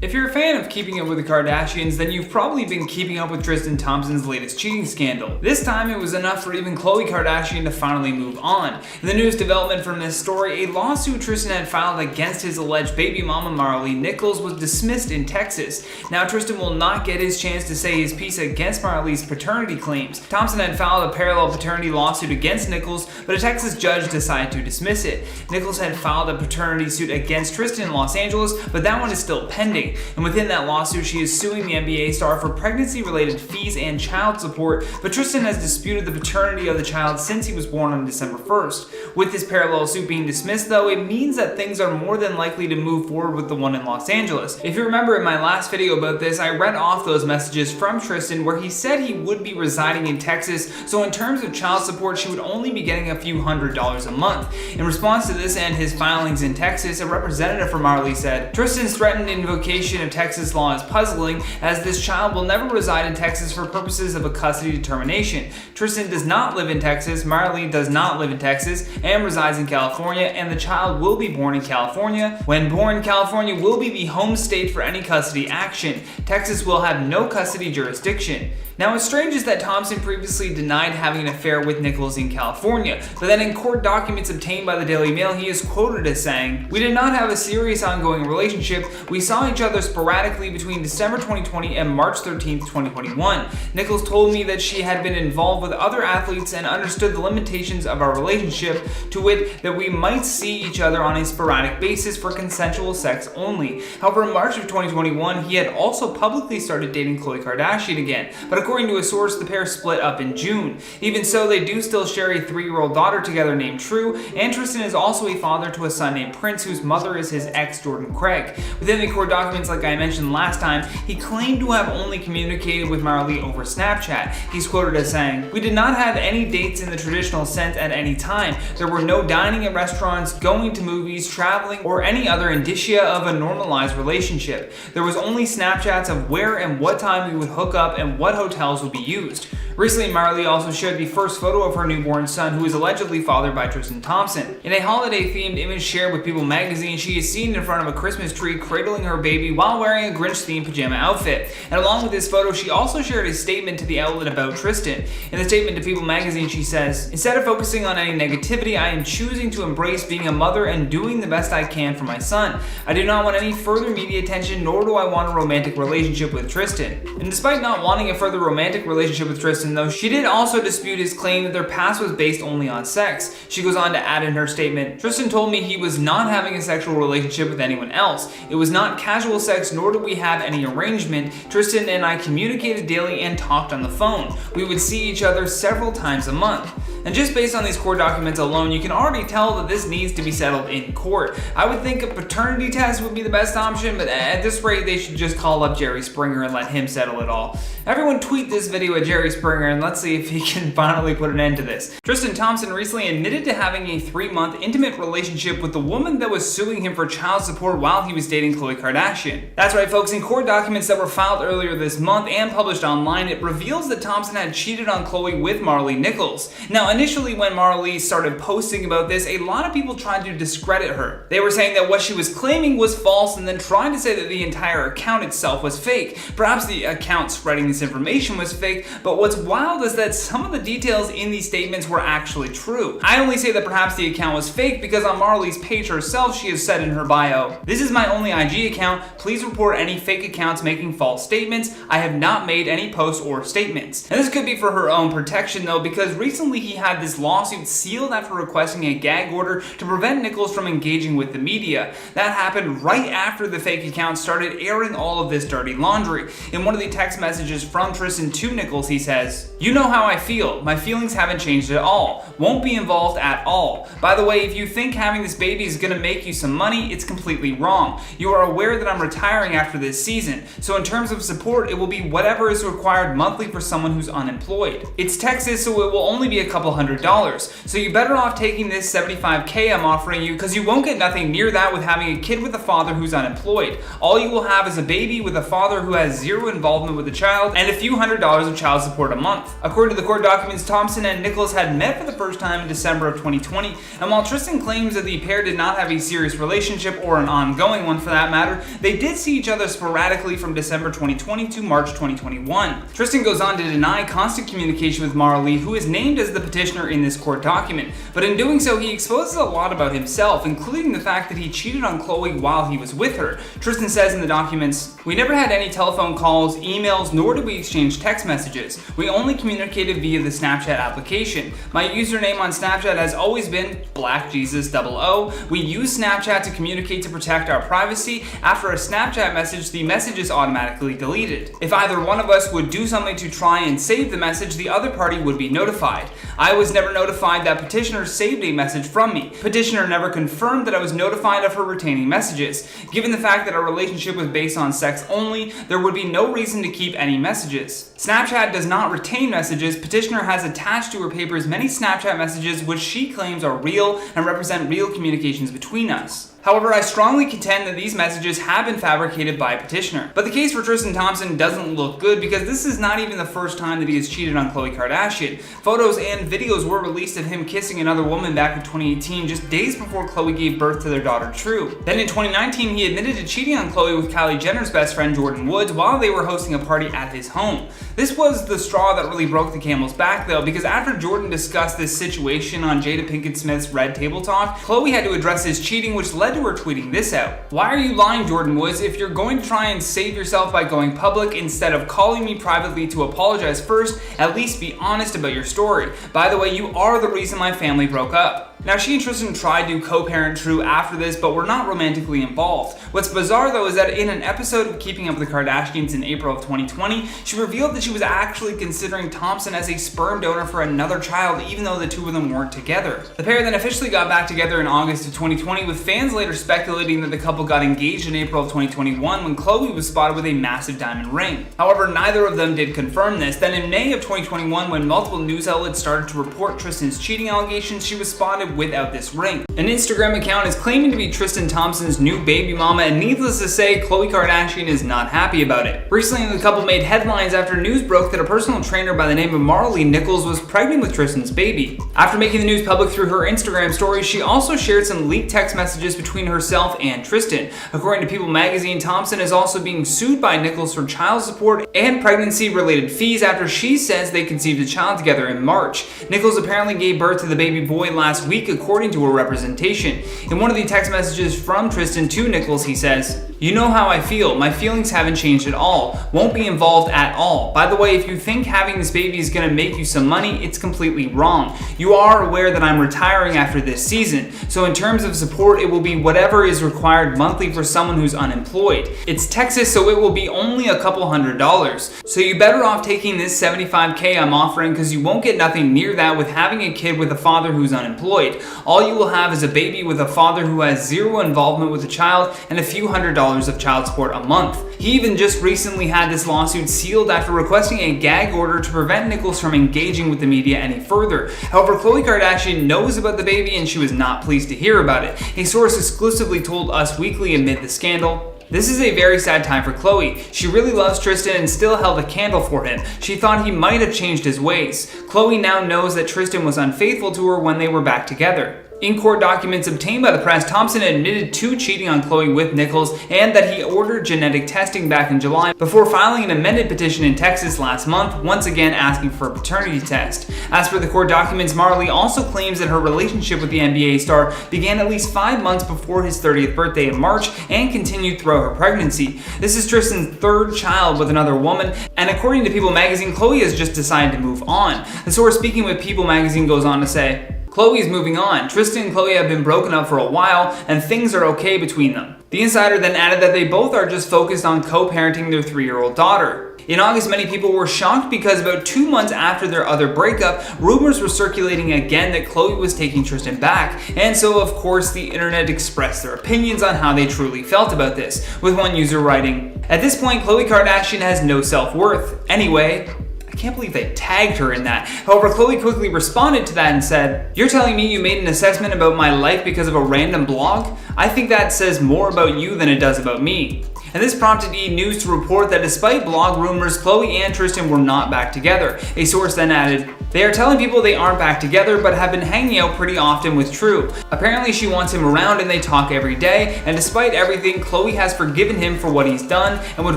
If you're a fan of Keeping Up with the Kardashians, then you've probably been keeping up with Tristan Thompson's latest cheating scandal. This time it was enough for even Khloe Kardashian to finally move on. In the newest development from this story, a lawsuit Tristan had filed against his alleged baby mama Maralee Nichols was dismissed in Texas. Now Tristan will not get his chance to say his piece against Maralee's paternity claims. Thompson had filed a parallel paternity lawsuit against Nichols, but a Texas judge decided to dismiss it. Nichols had filed a paternity suit against Tristan in Los Angeles, but that one is still pending. And within that lawsuit, she is suing the NBA star for pregnancy-related fees and child support, but Tristan has disputed the paternity of the child since he was born on December 1st. With this parallel suit being dismissed, though, it means that things are more than likely to move forward with the one in Los Angeles. If you remember in my last video about this, I read off those messages from Tristan where he said he would be residing in Texas, so in terms of child support, she would only be getting a few $100s a month. In response to this and his filings in Texas, a representative for Maralee said, "Tristan's threatened invocation of Texas law is puzzling, as this child will never reside in Texas for purposes of a custody determination. Tristan does not live in Texas, Maralee does not live in Texas, and resides in California, and the child will be born in California. When born, California will be the home state for any custody action. Texas will have no custody jurisdiction." Now, what's strange is that Thompson previously denied having an affair with Nichols in California, but then in court documents obtained by the Daily Mail, he is quoted as saying, "We did not have a serious ongoing relationship. We saw each other sporadically between December 2020 and March 13th, 2021. Nichols told me that she had been involved with other athletes and understood the limitations of our relationship, to wit, that we might see each other on a sporadic basis for consensual sex only." However, in March of 2021, he had also publicly started dating Khloe Kardashian again, but according to a source, the pair split up in June. Even so, they do still share a 3-year-old daughter together named True, and Tristan is also a father to a son named Prince, whose mother is his ex, Jordan Craig. Within the court documents, like I mentioned last time, he claimed to have only communicated with Maralee over Snapchat. He's quoted as saying, "We did not have any dates in the traditional sense at any time. There were no dining at restaurants, going to movies, traveling, or any other indicia of a normalized relationship. There was only Snapchats of where and what time we would hook up and what hotels will be used." Recently, Maralee also shared the first photo of her newborn son, who is allegedly fathered by Tristan Thompson. In a holiday-themed image shared with People magazine, she is seen in front of a Christmas tree cradling her baby while wearing a Grinch-themed pajama outfit. And along with this photo, she also shared a statement to the outlet about Tristan. In the statement to People magazine, she says, "Instead of focusing on any negativity, I am choosing to embrace being a mother and doing the best I can for my son. I do not want any further media attention, nor do I want a romantic relationship with Tristan." And despite not wanting a further romantic relationship with Tristan, though, she did also dispute his claim that their past was based only on sex. She goes on to add in her statement, "Tristan told me he was not having a sexual relationship with anyone else. It was not casual sex, nor did we have any arrangement. Tristan and I communicated daily and talked on the phone. We would see each other several times a month." And just based on these court documents alone, you can already tell that this needs to be settled in court. I would think a paternity test would be the best option, but at this rate, they should just call up Jerry Springer and let him settle it all. Everyone tweet this video at Jerry Springer and let's see if he can finally put an end to this. Tristan Thompson recently admitted to having a 3-month intimate relationship with the woman that was suing him for child support while he was dating Khloe Kardashian. That's right, folks, in court documents that were filed earlier this month and published online, it reveals that Thompson had cheated on Khloe with Maralee Nichols. Now, initially when Maralee started posting about this, a lot of people tried to discredit her. They were saying that what she was claiming was false and then trying to say that the entire account itself was fake. Perhaps the account spreading this information was fake, but what's wild is that some of the details in these statements were actually true. I only say that perhaps the account was fake because on Maralee's page herself, she has said in her bio, "This is my only IG account. Please report any fake accounts making false statements. I have not made any posts or statements." And this could be for her own protection though, because recently he had this lawsuit sealed after requesting a gag order to prevent Nichols from engaging with the media. That happened right after the fake account started airing all of this dirty laundry. In one of the text messages from Tristan to Nichols, he says, "You know how I feel. My feelings haven't changed at all. Won't be involved at all. By the way, if you think having this baby is gonna make you some money, it's completely wrong. You are aware that I'm retiring after this season. So in terms of support, it will be whatever is required monthly for someone who's unemployed. It's Texas, so it will only be a couple $100. So you're better off taking this $75K I'm offering you, because you won't get nothing near that with having a kid with a father who's unemployed. All you will have is a baby with a father who has zero involvement with the child and a few $100s of child support a month. According to the court documents, Thompson and Nichols had met for the first time in December of 2020, and while Tristan claims that the pair did not have a serious relationship, or an ongoing one for that matter, they did see each other sporadically from December 2020 to March 2021. Tristan goes on to deny constant communication with Maralee, who is named as the petitioner in this court document, but in doing so he exposes a lot about himself, including the fact that he cheated on Khloe while he was with her. Tristan says in the documents, "We never had any telephone calls, emails, nor did we exchange text messages. We only communicated via the Snapchat application. My username on Snapchat has always been BlackJesus00. We use Snapchat to communicate to protect our privacy. After a Snapchat message, the message is automatically deleted. If either one of us would do something to try and save the message, the other party would be notified. I was never notified that petitioner saved a message from me. Petitioner never confirmed that I was notified of her retaining messages. Given the fact that our relationship was based on sex only, there would be no reason to keep any messages. Snapchat does not retain messages. Petitioner has attached to her papers many Snapchat messages which she claims are real and represent real communications between us. However, I strongly contend that these messages have been fabricated by petitioner." But the case for Tristan Thompson doesn't look good, because this is not even the first time that he has cheated on Khloe Kardashian. Photos and videos were released of him kissing another woman back in 2018, just days before Khloe gave birth to their daughter True. Then in 2019, he admitted to cheating on Khloe with Kylie Jenner's best friend Jordan Woods while they were hosting a party at his home. This was the straw that really broke the camel's back though, because after Jordan discussed this situation on Jada Pinkett Smith's Red Table Talk, Khloe had to address his cheating, which led to her tweeting this out. "Why are you lying, Jordan Woods? If you're going to try and save yourself by going public instead of calling me privately to apologize first, at least be honest about your story. By the way, you are the reason my family broke up." Now, she and Tristan tried to co-parent True after this, but were not romantically involved. What's bizarre though is that in an episode of Keeping Up with the Kardashians in April of 2020, she revealed that she was actually considering Thompson as a sperm donor for another child, even though the two of them weren't together. The pair then officially got back together in August of 2020, with fans later speculating that the couple got engaged in April of 2021 when Khloe was spotted with a massive diamond ring. However, neither of them did confirm this. Then in May of 2021, when multiple news outlets started to report Tristan's cheating allegations, she was spotted without this ring. An Instagram account is claiming to be Tristan Thompson's new baby mama, and needless to say, Khloe Kardashian is not happy about it. Recently, the couple made headlines after news broke that a personal trainer by the name of Maralee Nichols was pregnant with Tristan's baby. After making the news public through her Instagram stories, she also shared some leaked text messages between herself and Tristan. According to People magazine, Thompson is also being sued by Nichols for child support and pregnancy-related fees after she says they conceived a child together in March. Nichols apparently gave birth to the baby boy last week, according to her representation. In one of the text messages from Tristan to Nichols, he says, "You know how I feel. My feelings haven't changed at all. Won't be involved at all. By the way, if you think having this baby is gonna make you some money, it's completely wrong. You are aware that I'm retiring after this season. So in terms of support, it will be whatever is required monthly for someone who's unemployed. It's Texas, so it will be only a couple $100s. So you better off taking this $75K I'm offering, because you won't get nothing near that with having a kid with a father who's unemployed. All you will have is a baby with a father who has zero involvement with the child and a few $100s of child support a month." He even just recently had this lawsuit sealed after requesting a gag order to prevent Nichols from engaging with the media any further. However, Khloe Kardashian knows about the baby and she was not pleased to hear about it. A source exclusively told Us Weekly amid the scandal, "This is a very sad time for Khloe. She really loves Tristan and still held a candle for him. She thought he might have changed his ways. Khloe now knows that Tristan was unfaithful to her when they were back together." In court documents obtained by the press, Thompson admitted to cheating on Khloe with Nichols and that he ordered genetic testing back in July before filing an amended petition in Texas last month, once again asking for a paternity test. As per the court documents, Maralee also claims that her relationship with the NBA star began at least 5 months before his 30th birthday in March and continued throughout her pregnancy. This is Tristan's third child with another woman, and according to People magazine, Khloe has just decided to move on. The source speaking with People magazine goes on to say, "Khloe is moving on. Tristan and Khloe have been broken up for a while, and things are okay between them." The insider then added that they both are just focused on co-parenting their 3-year-old daughter. In August, many people were shocked because about 2 months after their other breakup, rumors were circulating again that Khloe was taking Tristan back, and so of course the internet expressed their opinions on how they truly felt about this, with one user writing, "At this point, Khloe Kardashian has no self-worth. Anyway, I can't believe they tagged her in that." However, Khloe quickly responded to that and said, "You're telling me you made an assessment about my life because of a random blog? I think that says more about you than it does about me." And this prompted E! News to report that despite blog rumors, Khloe and Tristan were not back together. A source then added, "They are telling people they aren't back together, but have been hanging out pretty often with True. Apparently she wants him around and they talk every day, and despite everything, Khloe has forgiven him for what he's done and would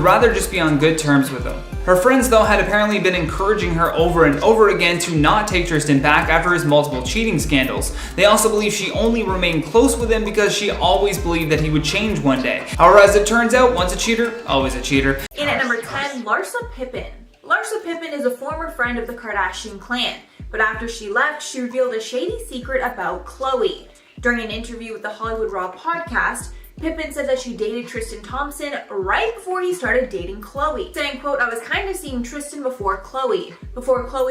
rather just be on good terms with him." Her friends though had apparently been encouraging her over and over again to not take Tristan back after his multiple cheating scandals. They also believe she only remained close with him because she always believed that he would change one day. However, as it turns out, once a cheater, always a cheater. In at number 10, Larsa Pippen. Larsa Pippen is a former friend of the Kardashian clan, but after she left, she revealed a shady secret about Khloe. During an interview with the Hollywood Raw podcast, Pippen said that she dated Tristan Thompson right before he started dating Khloe, saying, quote, "I was kind of seeing Tristan before Khloe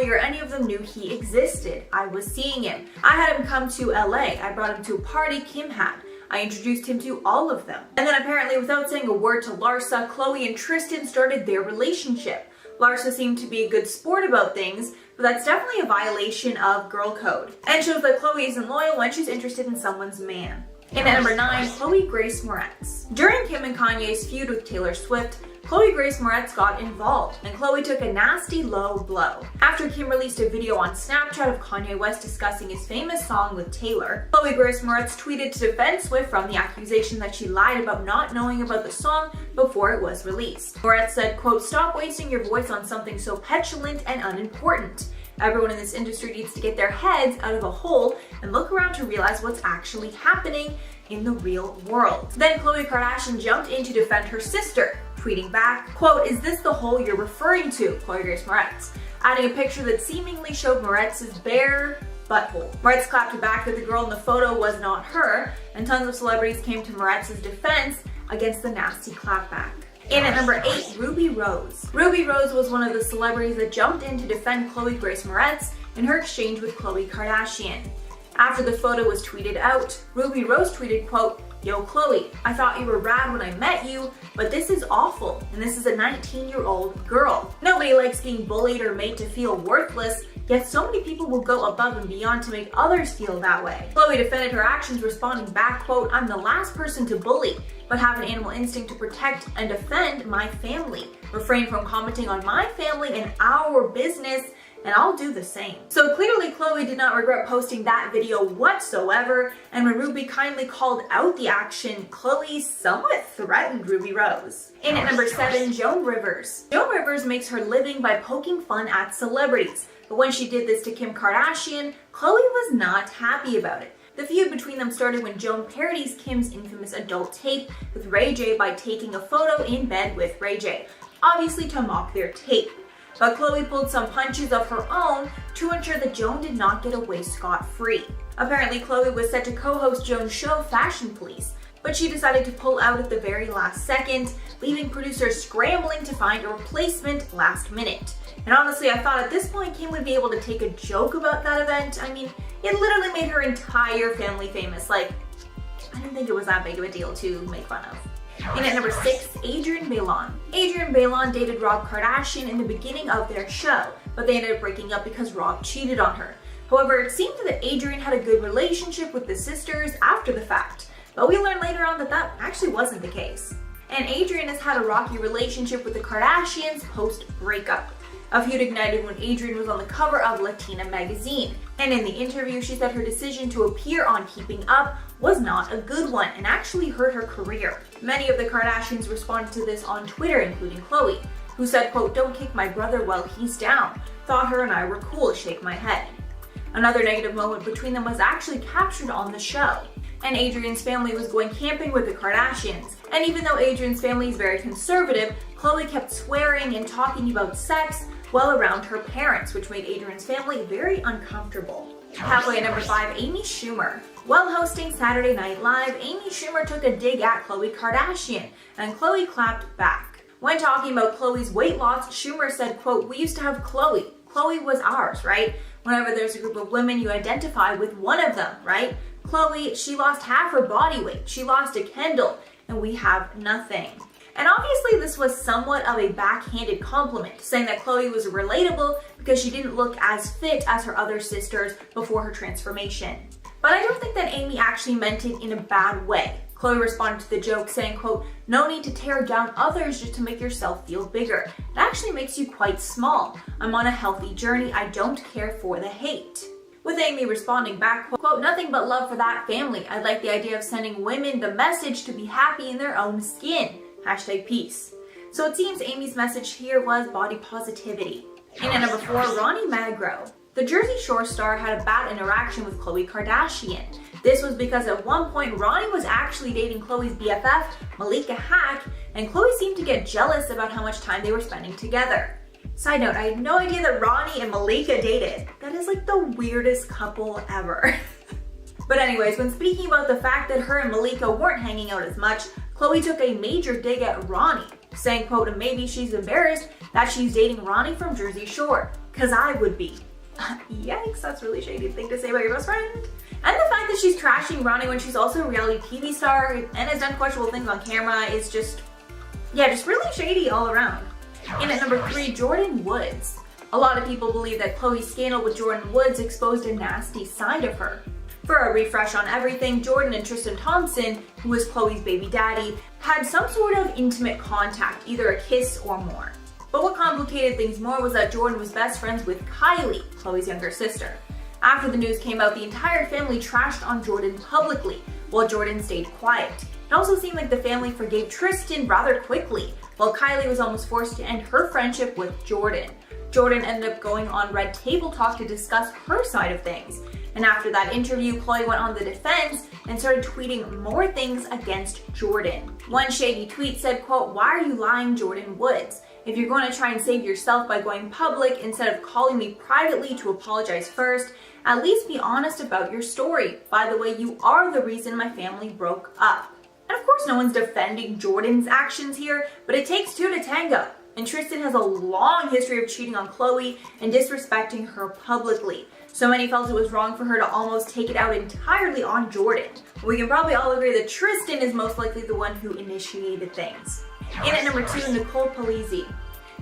or any of them knew he existed. I was seeing him. I had him come to LA. I brought him to a party Kim had. I introduced him to all of them." And then apparently without saying a word to Larsa, Khloe and Tristan started their relationship. Larsa seemed to be a good sport about things, but that's definitely a violation of girl code, and shows that Khloe isn't loyal when she's interested in someone's man. In at number 9, Khloe Grace Moretz. During Kim and Kanye's feud with Taylor Swift, Khloe Grace Moretz got involved, and Khloe took a nasty low blow. After Kim released a video on Snapchat of Kanye West discussing his famous song with Taylor, Khloe Grace Moretz tweeted to defend Swift from the accusation that she lied about not knowing about the song before it was released. Moretz said, quote, "Stop wasting your voice on something so petulant and unimportant. Everyone in this industry needs to get their heads out of a hole and look around to realize what's actually happening in the real world." Then Khloe Kardashian jumped in to defend her sister, tweeting back, quote, "Is this the hole you're referring to, Khloe Grace Moretz?" adding a picture that seemingly showed Moretz's bare butthole. Moretz clapped back that the girl in the photo was not her, and tons of celebrities came to Moretz's defense against the nasty clapback. In at number 8, Ruby Rose. Ruby Rose was one of the celebrities that jumped in to defend Khloe Grace Moretz in her exchange with Khloe Kardashian. After the photo was tweeted out, Ruby Rose tweeted, quote, "Yo Khloe, I thought you were rad when I met you, but this is awful, and this is a 19-year-old girl. Nobody likes being bullied or made to feel worthless, yet so many people will go above and beyond to make others feel that way." Khloe defended her actions, responding back, quote, "I'm the last person to bully, but have an animal instinct to protect and defend my family. Refrain from commenting on my family and our business, and I'll do the same." So clearly Khloe did not regret posting that video whatsoever, and when Ruby kindly called out the action, Khloe somewhat threatened Ruby Rose. In at number 7, Joan Rivers. Joan Rivers makes her living by poking fun at celebrities, but when she did this to Kim Kardashian, Khloe was not happy about it. The feud between them started when Joan parodies Kim's infamous adult tape with Ray J by taking a photo in bed with Ray J, obviously to mock their tape. But Khloe pulled some punches of her own to ensure that Joan did not get away scot-free. Apparently, Khloe was set to co-host Joan's show Fashion Police, but she decided to pull out at the very last second, leaving producers scrambling to find a replacement last minute. And honestly, I thought at this point Kim would be able to take a joke about that event. I mean, it literally made her entire family famous. Like, I didn't think it was that big of a deal to make fun of. And at number 6, Adrienne Bailon. Adrienne Bailon dated Rob Kardashian in the beginning of their show, but they ended up breaking up because Rob cheated on her. However, it seemed that Adrienne had a good relationship with the sisters after the fact, but we learned later on that that actually wasn't the case. And Adrienne has had a rocky relationship with the Kardashians post-breakup. A feud ignited when Adrienne was on the cover of Latina magazine, and in the interview she said her decision to appear on Keeping Up was not a good one and actually hurt her career. Many of the Kardashians responded to this on Twitter, including Khloe, who said, quote, "Don't kick my brother while he's down. Thought her and I were cool, shake my head." Another negative moment between them was actually captured on the show, and Adrienne's family was going camping with the Kardashians. And even though Adrienne's family is very conservative, Khloe kept swearing and talking about sex while around her parents, which made Adrienne's family very uncomfortable. Halfway at number 5, Amy Schumer. While hosting Saturday Night Live, Amy Schumer took a dig at Khloe Kardashian, and Khloe clapped back. When talking about Khloe's weight loss, Schumer said, quote, "We used to have Khloe. Khloe was ours, right? Whenever there's a group of women, you identify with one of them, right? Khloe, she lost half her body weight. She lost to Kendall, and we have nothing." And obviously this was somewhat of a backhanded compliment, saying that Khloe was relatable because she didn't look as fit as her other sisters before her transformation. But I don't think that Amy actually meant it in a bad way. Khloe responded to the joke saying, quote, "No need to tear down others just to make yourself feel bigger. It actually makes you quite small. I'm on a healthy journey. I don't care for the hate." With Amy responding back, quote, "Nothing but love for that family. I like the idea of sending women the message to be happy in their own skin. Hashtag peace." So it seems Amy's message here was body positivity. In at number 4, Ronnie Magro. The Jersey Shore star had a bad interaction with Khloe Kardashian. This was because at one point Ronnie was actually dating Khloe's BFF, Malika Hack, and Khloe seemed to get jealous about how much time they were spending together. Side note, I had no idea that Ronnie and Malika dated. That is like the weirdest couple ever. But anyways, when speaking about the fact that her and Malika weren't hanging out as much, Khloe took a major dig at Ronnie, saying, quote, "Maybe she's embarrassed that she's dating Ronnie from Jersey Shore, 'cause I would be." Yikes, that's a really shady thing to say about your best friend. And the fact that she's trashing Ronnie when she's also a reality TV star and has done questionable things on camera is just really shady all around. In at number 3, Jordyn Woods. A lot of people believe that Khloe's scandal with Jordyn Woods exposed a nasty side of her. For a refresh on everything, Jordyn and Tristan Thompson, who was Khloe's baby daddy, had some sort of intimate contact, either a kiss or more. But what complicated things more was that Jordyn was best friends with Kylie, Khloe's younger sister. After the news came out, the entire family trashed on Jordyn publicly, while Jordyn stayed quiet. It also seemed like the family forgave Tristan rather quickly, while Kylie was almost forced to end her friendship with Jordyn. Jordyn ended up going on Red Table Talk to discuss her side of things. And after that interview, Khloe went on the defense and started tweeting more things against Jordyn. One shady tweet said, quote, "Why are you lying, Jordyn Woods? If you're going to try and save yourself by going public instead of calling me privately to apologize first, at least be honest about your story. By the way, you are the reason my family broke up." And of course, no one's defending Jordyn's actions here, but it takes two to tango. And Tristan has a long history of cheating on Khloe and disrespecting her publicly. So many felt it was wrong for her to almost take it out entirely on Jordyn. We can probably all agree that Tristan is most likely the one who initiated things. In at number 2, Nicole Polizzi.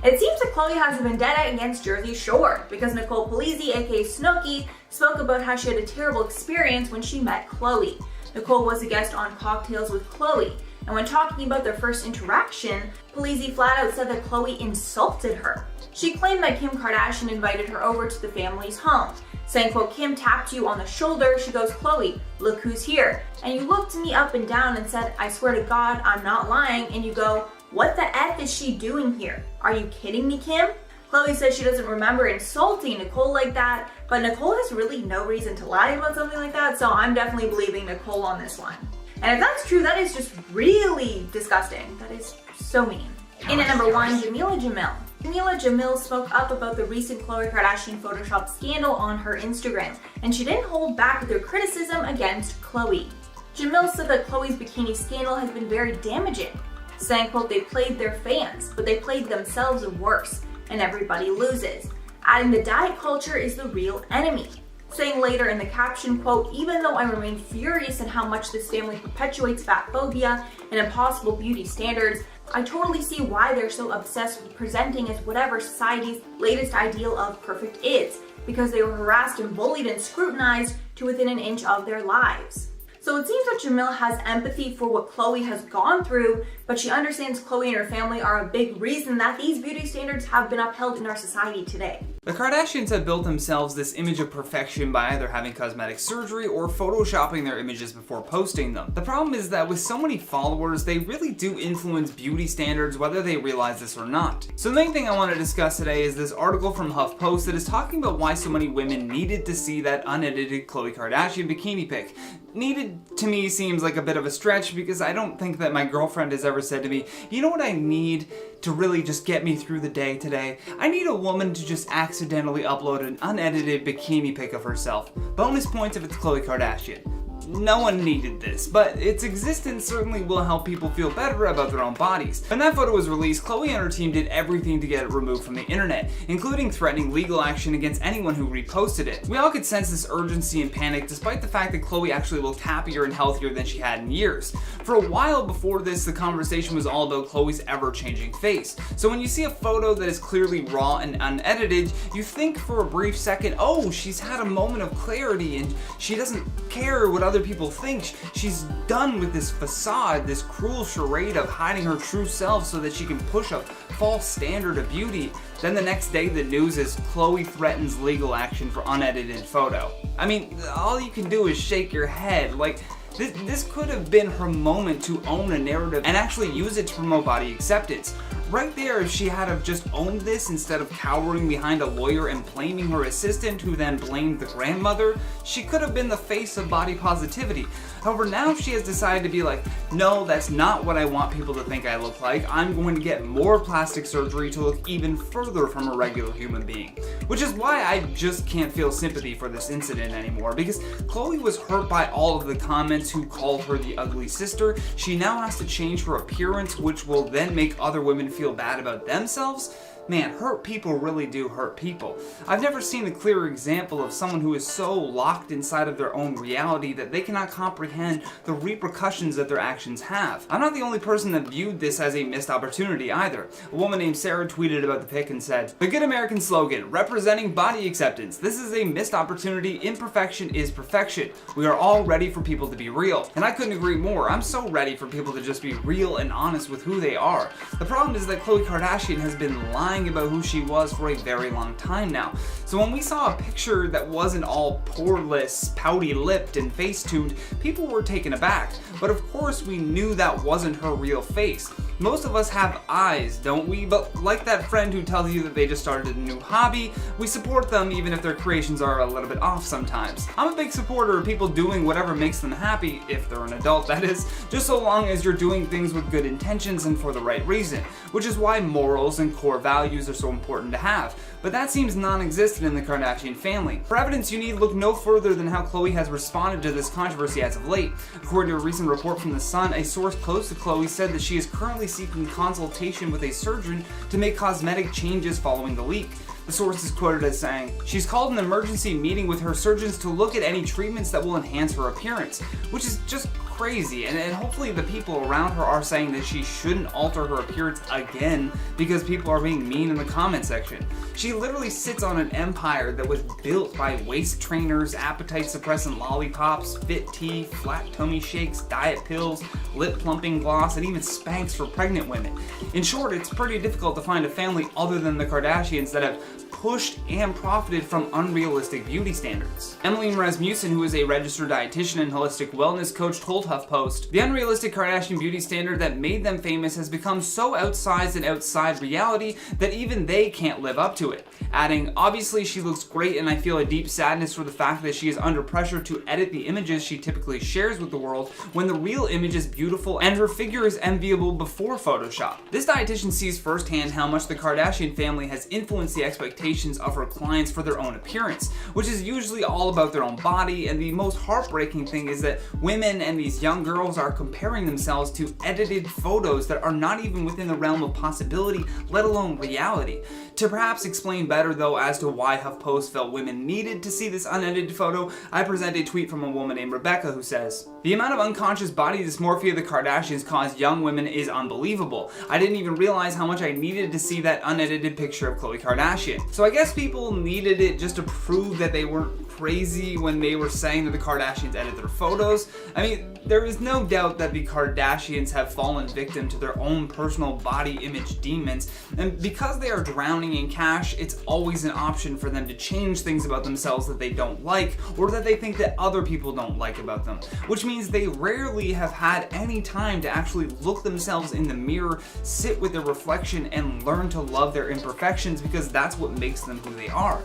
It seems that Khloe has a vendetta against Jersey Shore because Nicole Polizzi, aka Snooki, spoke about how she had a terrible experience when she met Khloe. Nicole was a guest on Cocktails with Khloe, and when talking about their first interaction, Polizzi flat out said that Khloe insulted her. She claimed that Kim Kardashian invited her over to the family's home, saying, quote, "Kim tapped you on the shoulder." She goes, "Khloe, look who's here. And you looked me up and down and said, 'I swear to God, I'm not lying.' And you go, 'What the F is she doing here? Are you kidding me, Kim?'" Khloe says she doesn't remember insulting Nicole like that, but Nicole has really no reason to lie about something like that, so I'm definitely believing Nicole on this one. And if that's true, that is just really disgusting. That is so mean. In at number 1, Jamila Jamil. Jamila Jamil spoke up about the recent Khloe Kardashian Photoshop scandal on her Instagram, and she didn't hold back with her criticism against Khloe. Jamil said that Khloe's bikini scandal has been very damaging, saying, quote, "They played their fans, but they played themselves worse, and everybody loses. Adding the diet culture is the real enemy." Saying later in the caption, quote, "Even though I remain furious at how much this family perpetuates fat phobia and impossible beauty standards, I totally see why they're so obsessed with presenting as whatever society's latest ideal of perfect is, because they were harassed and bullied and scrutinized to within an inch of their lives." So it seems that Jamil has empathy for what Khloe has gone through, but she understands Khloe and her family are a big reason that these beauty standards have been upheld in our society today. The Kardashians have built themselves this image of perfection by either having cosmetic surgery or photoshopping their images before posting them. The problem is that with so many followers, they really do influence beauty standards whether they realize this or not. So the main thing I want to discuss today is this article from HuffPost that is talking about why so many women needed to see that unedited Khloe Kardashian bikini pic. Needed to me seems like a bit of a stretch because I don't think that my girlfriend has ever said to me, "You know what I need to really just get me through the day today? I need a woman to just accidentally upload an unedited bikini pic of herself." Bonus points if it's Khloe Kardashian. No one needed this, but its existence certainly will help people feel better about their own bodies. When that photo was released, Khloe and her team did everything to get it removed from the internet, including threatening legal action against anyone who reposted it. We all could sense this urgency and panic despite the fact that Khloe actually looked happier and healthier than she had in years. For a while before this, the conversation was all about Khloe's ever-changing face. So when you see a photo that is clearly raw and unedited, you think for a brief second, oh, she's had a moment of clarity and she doesn't care what other other people think. She's done with this facade, this cruel charade of hiding her true self so that she can push a false standard of beauty. Then the next day the news is Khloe threatens legal action for unedited photo. I mean, all you can do is shake your head. Like, this could have been her moment to own a narrative and actually use it to promote body acceptance. Right there, if she had have just owned this instead of cowering behind a lawyer and blaming her assistant who then blamed the grandmother, she could have been the face of body positivity. However, now she has decided to be like, no, that's not what I want people to think I look like. I'm going to get more plastic surgery to look even further from a regular human being. Which is why I just can't feel sympathy for this incident anymore, because Khloe was hurt by all of the comments who called her the ugly sister. She now has to change her appearance, which will then make other women feel bad about themselves. Man, hurt people really do hurt people. I've never seen a clearer example of someone who is so locked inside of their own reality that they cannot comprehend the repercussions that their actions have. I'm not the only person that viewed this as a missed opportunity either. A woman named Sarah tweeted about the pic and said, "The good American slogan, representing body acceptance. This is a missed opportunity. Imperfection is perfection. We are all ready for people to be real." And I couldn't agree more. I'm so ready for people to just be real and honest with who they are. The problem is that Khloe Kardashian has been lying about who she was for a very long time now. So when we saw a picture that wasn't all poreless, pouty-lipped, and face-tuned, people were taken aback. But of course we knew that wasn't her real face. Most of us have eyes, don't we? But like that friend who tells you that they just started a new hobby, we support them even if their creations are a little bit off sometimes. I'm a big supporter of people doing whatever makes them happy, if they're an adult that is, just so long as you're doing things with good intentions and for the right reason, which is why morals and core values are so important to have. But that seems non-existent in the Kardashian family. For evidence, you need look no further than how Khloe has responded to this controversy as of late. According to a recent report from The Sun, a source close to Khloe said that she is currently seeking consultation with a surgeon to make cosmetic changes following the leak. The source is quoted as saying, "She's called an emergency meeting with her surgeons to look at any treatments that will enhance her appearance," which is just crazy, and hopefully the people around her are saying that she shouldn't alter her appearance again because people are being mean in the comment section. She literally sits on an empire that was built by waist trainers, appetite suppressant lollipops, fit tea, flat tummy shakes, diet pills, lip plumping gloss, and even Spanx for pregnant women. In short, it's pretty difficult to find a family other than the Kardashians that have pushed and profited from unrealistic beauty standards. Emily Rasmussen, who is a registered dietitian and holistic wellness coach, told HuffPost, "The unrealistic Kardashian beauty standard that made them famous has become so outsized and outside reality that even they can't live up to it." Adding, "Obviously she looks great and I feel a deep sadness for the fact that she is under pressure to edit the images she typically shares with the world when the real image is beautiful and her figure is enviable before Photoshop." This dietitian sees firsthand how much the Kardashian family has influenced the expectations of her clients for their own appearance, which is usually all about their own body, and the most heartbreaking thing is that women and these young girls are comparing themselves to edited photos that are not even within the realm of possibility, let alone reality. To perhaps explain better though as to why HuffPost felt women needed to see this unedited photo, I present a tweet from a woman named Rebecca who says, "The amount of unconscious body dysmorphia the Kardashians cause young women is unbelievable. I didn't even realize how much I needed to see that unedited picture of Khloe Kardashian." So I guess people needed it just to prove that they weren't crazy when they were saying that the Kardashians edit their photos. I mean, there is no doubt that the Kardashians have fallen victim to their own personal body image demons, and because they are drowning in cash, it's always an option for them to change things about themselves that they don't like, or that they think that other people don't like about them, which means they rarely have had any time to actually look themselves in the mirror, sit with their reflection, and learn to love their imperfections, because that's what makes them who they are.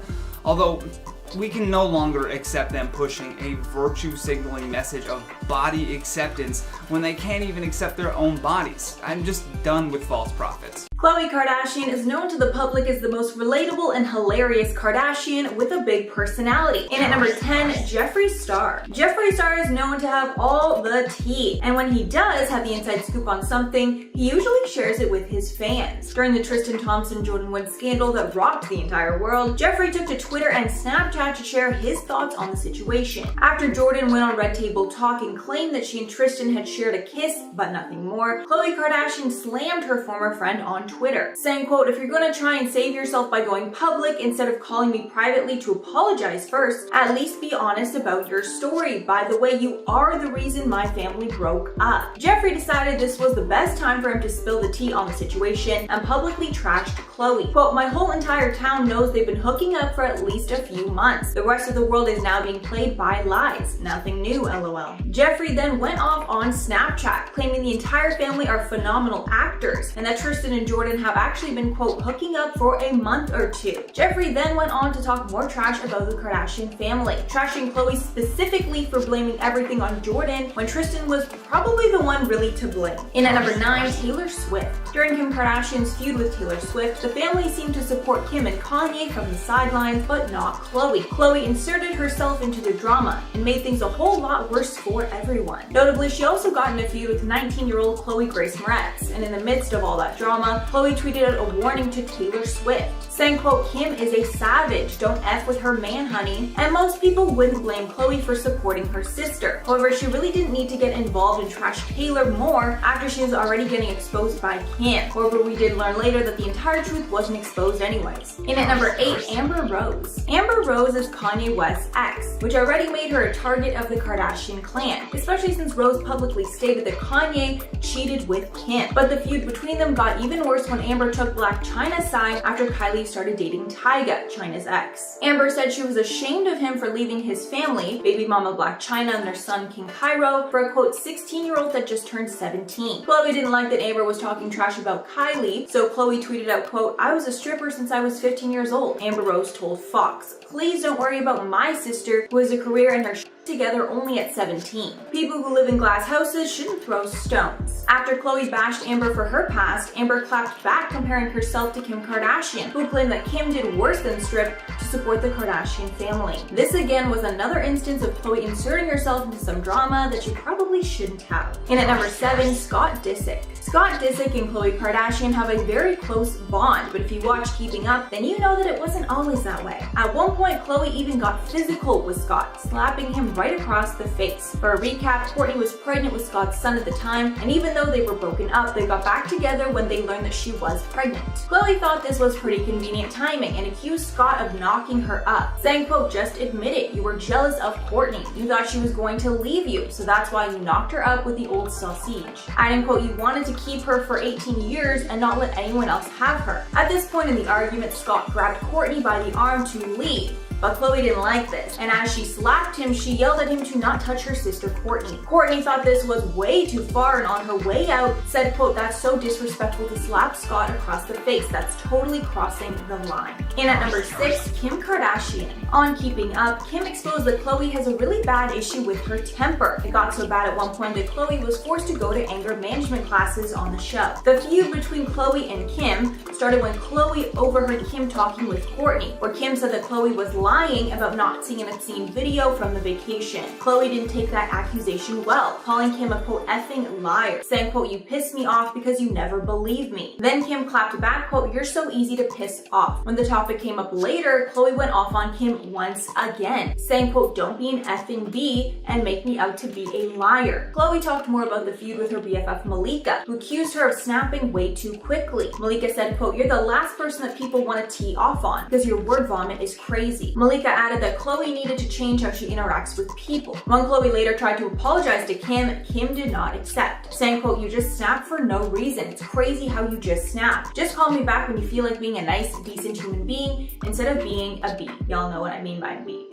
Although, we can no longer accept them pushing a virtue signaling message of body acceptance when they can't even accept their own bodies. I'm just done with false prophets. Khloe Kardashian is known to the public as the most relatable and hilarious Kardashian with a big personality. And at number 10, Jeffree Star. Jeffree Star is known to have all the tea, and when he does have the inside scoop on something, he usually shares it with his fans. During the Tristan Thompson-Jordan Woods scandal that rocked the entire world, Jeffree took to Twitter and Snapchat to share his thoughts on the situation. After Jordan went on Red Table Talk and claimed that she and Tristan had shared a kiss, but nothing more, Khloe Kardashian slammed her former friend on Twitter, saying, quote, "If you're gonna try and save yourself by going public instead of calling me privately to apologize first, at least be honest about your story. By the way, you are the reason my family broke up." Jeffree decided this was the best time for him to spill the tea on the situation and publicly trashed Khloe. Quote, "My whole entire town knows they've been hooking up for at least a few months. The rest of the world is now being played by lies. Nothing new, lol." Jeffree then went off on Snapchat, claiming the entire family are phenomenal actors and that Tristan and Jordan have actually been, quote, "hooking up for a month or two." Jeffree then went on to talk more trash about the Kardashian family, trashing Khloe specifically for blaming everything on Jordan when Tristan was probably the one really to blame. In at number 9, Taylor Swift. During Kim Kardashian's feud with Taylor Swift, the family seemed to support Kim and Kanye from the sidelines, but not Khloe. Khloe inserted herself into the drama and made things a whole lot worse for everyone. Notably, she also got in a feud with 19-year-old Khloe Grace Moretz, and in the midst of all that drama, Khloe tweeted out a warning to Taylor Swift, saying, quote, "Kim is a savage, don't F with her man, honey." And most people wouldn't blame Khloe for supporting her sister. However, she really didn't need to get involved and trash Taylor more after she was already getting exposed by Kim. However, we did learn later that the entire truth wasn't exposed anyways. In at number 8, Amber Rose. Amber Rose is Kanye West's ex, which already made her a target of the Kardashian clan, especially since Rose publicly stated that Kanye cheated with Kim. But the feud between them got even worse when Amber took Blac Chyna's side after Kylie started dating Tyga, Chyna's ex. Amber said she was ashamed of him for leaving his family, baby mama Blac Chyna and their son King Cairo, for a, quote, 16-year-old that just turned 17. Khloe didn't like that Amber was talking trash about Kylie, so Khloe tweeted out, quote, "I was a stripper since I was 15 years old." Amber Rose told Fox, "Please don't worry about my sister who has a career and her together only at 17. People who live in glass houses shouldn't throw stones." After Khloe bashed Amber for her past, Amber clapped back comparing herself to Kim Kardashian, who claimed that Kim did worse than strip to support the Kardashian family. This again was another instance of Khloe inserting herself into some drama that she probably shouldn't have. In at number 7, Scott Disick. Scott Disick and Khloe Kardashian have a very close bond, but if you watch Keeping Up, then you know that it wasn't always that way. At one point, Khloe even got physical with Scott, slapping him right across the face. For a recap, Kourtney was pregnant with Scott's son at the time, and even though they were broken up, they got back together when they learned that she was pregnant. Khloe thought this was pretty convenient timing and accused Scott of knocking her up, saying, quote, "Just admit it, you were jealous of Kourtney. You thought she was going to leave you, so that's why you knocked her up with the old sausage." Adding, quote, "You wanted to keep her for 18 years and not let anyone else have her." At this point in the argument, Scott grabbed Kourtney by the arm to leave. But Khloe didn't like this, and as she slapped him, she yelled at him to not touch her sister Kourtney. Kourtney thought this was way too far, and on her way out said, quote, "That's so disrespectful to slap Scott across the face. That's totally crossing the line." In at number 6, Kim Kardashian. On Keeping Up, Kim exposed that Khloe has a really bad issue with her temper. It got so bad at one point that Khloe was forced to go to anger management classes on the show. The feud between Khloe and Kim started when Khloe overheard Kim talking with Kourtney, where Kim said that Khloe was lying about not seeing an obscene video from the vacation. Khloe didn't take that accusation well, calling Kim a, quote, "effing liar," saying, quote, "You pissed me off because you never believed me." Then Kim clapped back, quote, "You're so easy to piss off." When the topic came up later, Khloe went off on Kim once again, saying, quote, "Don't be an effing B and make me out to be a liar." Khloe talked more about the feud with her BFF Malika, who accused her of snapping way too quickly. Malika said, quote, "You're the last person that people want to tee off on because your word vomit is crazy." Malika added that Khloe needed to change how she interacts with people. When Khloe later tried to apologize to Kim, Kim did not accept, saying, quote, "You just snap for no reason. It's crazy how you just snap. Just call me back when you feel like being a nice, decent human being instead of being a B." Y'all know what I mean by B.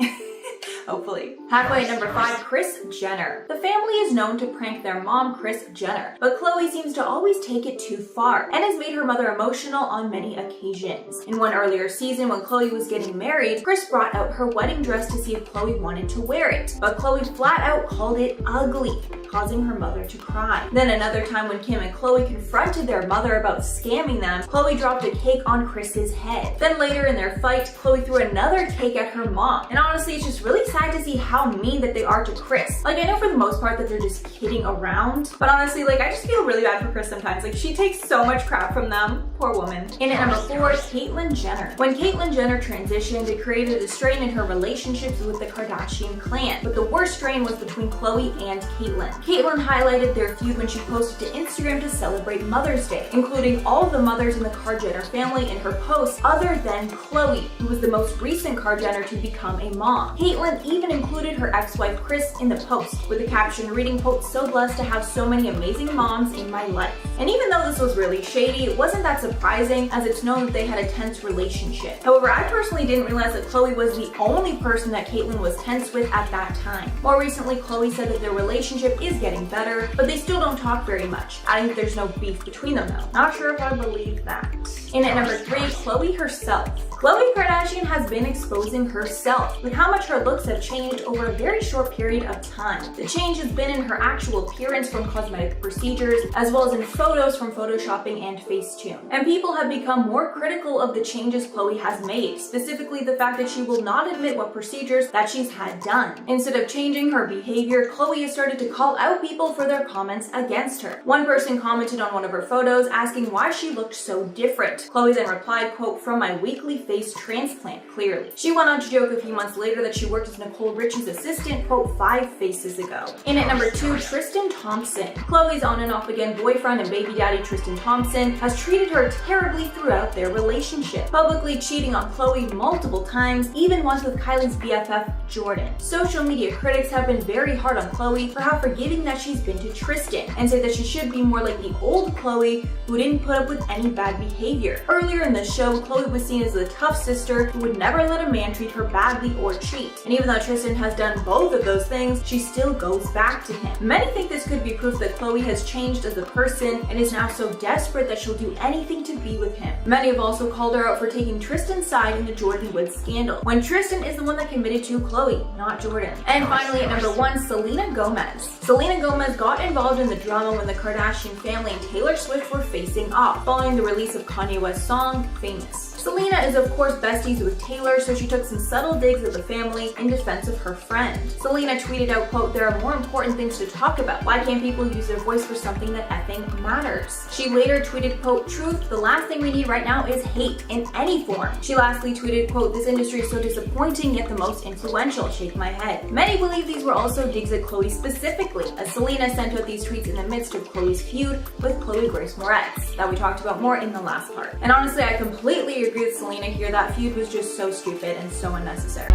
Hopefully. Halfway at number 5, Kris Jenner. The family is known to prank their mom, Kris Jenner, but Khloe seems to always take it too far and has made her mother emotional on many occasions. In one earlier season, when Khloe was getting married, Kris brought out her wedding dress to see if Khloe wanted to wear it, but Khloe flat out called it ugly, causing her mother to cry. Then another time when Kim and Khloe confronted their mother about scamming them, Khloe dropped a cake on Kris's head. Then later in their fight, Khloe threw another cake at her mom. And honestly, it's just really sad sad to see how mean that they are to Kris. Like, I know for the most part that they're just kidding around, but honestly, like, I just feel really bad for Kris sometimes. Like, she takes so much crap from them. Poor woman. In at number 4, Caitlyn Jenner. When Caitlyn Jenner transitioned, it created a strain in her relationships with the Kardashian clan, but the worst strain was between Khloe and Caitlyn. Caitlyn highlighted their feud when she posted to Instagram to celebrate Mother's Day, including all of the mothers in the Kar-Jenner family in her posts other than Khloe, who was the most recent Kar-Jenner to become a mom. Caitlyn even included her ex-wife Kris in the post, with the caption reading, quote, "So blessed to have so many amazing moms in my life." And even though this was really shady, it wasn't that surprising, as it's known that they had a tense relationship. However, I personally didn't realize that Khloe was the only person that Caitlyn was tense with at that time. More recently, Khloe said that their relationship is getting better, but they still don't talk very much, adding that there's no beef between them though. Not sure if I believe that. In at number 3, Khloe herself. Khloe Kardashian has been exposing herself with how much her looks have changed over a very short period of time. The change has been in her actual appearance from cosmetic procedures, as well as in photos from photoshopping and Facetune. And people have become more critical of the changes Khloe has made, specifically the fact that she will not admit what procedures that she's had done. Instead of changing her behavior, Khloe has started to call out people for their comments against her. One person commented on one of her photos asking why she looked so different. Khloe then replied, quote, "From my weekly face transplant, clearly." She went on to joke a few months later that she worked as Nicole Richie's assistant, quote, 5 faces ago. In at number 2, Tristan Thompson. Khloe's on and off again boyfriend and baby daddy Tristan Thompson has treated her terribly throughout their relationship, publicly cheating on Khloe multiple times, even once with Kylie's BFF, Jordan. Social media critics have been very hard on Khloe for how forgiving that she's been to Tristan, and say that she should be more like the old Khloe who didn't put up with any bad behavior. Earlier in the show, Khloe was seen as the tough sister who would never let a man treat her badly or cheat. And even though Tristan has done both of those things, she still goes back to him. Many think this could be proof that Khloe has changed as a person and is now so desperate that she'll do anything to be with him. Many have also called her out for taking Tristan's side in the Jordan Woods scandal, when Tristan is the one that committed to Khloe, not Jordan. And finally, at number 1, Selena Gomez. Selena Gomez got involved in the drama when the Kardashian family and Taylor Swift were facing off, following the release of Kanye West's song, Famous. Selena is of course besties with Taylor, so she took some subtle digs at the family in defense of her friend. Selena tweeted out, quote, "There are more important things to talk about. Why can't people use their voice for something that effing matters?" She later tweeted, quote, "Truth, the last thing we need right now is hate in any form." She lastly tweeted, quote, "This industry is so disappointing yet the most influential. Shake my head." Many believe these were also digs at Khloe specifically, as Selena sent out these tweets in the midst of Khloe's feud with Khloe Grace Moretz, that we talked about more in the last part. And honestly, I completely agree with Selena here. That feud was just so stupid and so unnecessary.